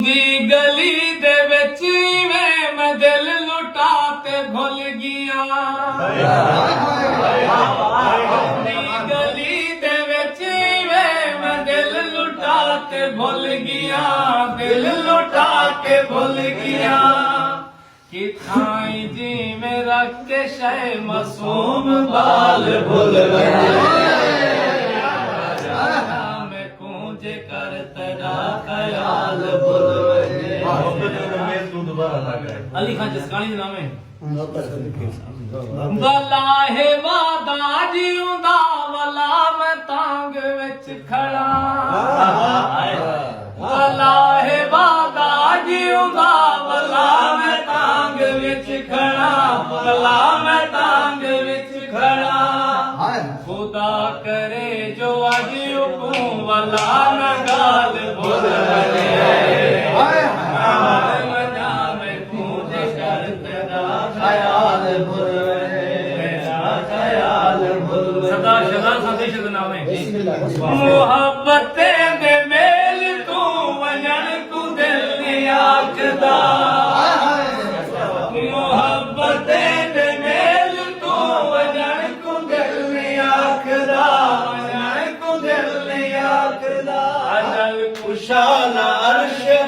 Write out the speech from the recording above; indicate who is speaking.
Speaker 1: दी गली दे विच इवें मैं दिल लुटा ते भुल गया दी गली दे विच इवें मैं दिल लुटा ते भुल गया दिल लुटा के भुल गया कि थाई जी मेरा के शय मासूम बाल भूल मैं कूंज कर तेरा ख्याल भूल अली खान जसकानी दे नाम है वला है वादा जीउंदा वला मैं तांग विच खड़ा वला है वादा जीउंदा वला मैं तांग विच खड़ा वला मैं तांग विच खड़ा खुदा करे जो अज उकूं वला मैं गाल भुल मोहब्बतें दे मेल तू वजन तू दिल नहीं आखदा मोहब्बतें दे मेल तू वजन तू दिल नहीं आखदा वजन तू दिल नहीं आखदा अजल कुशाला अर्श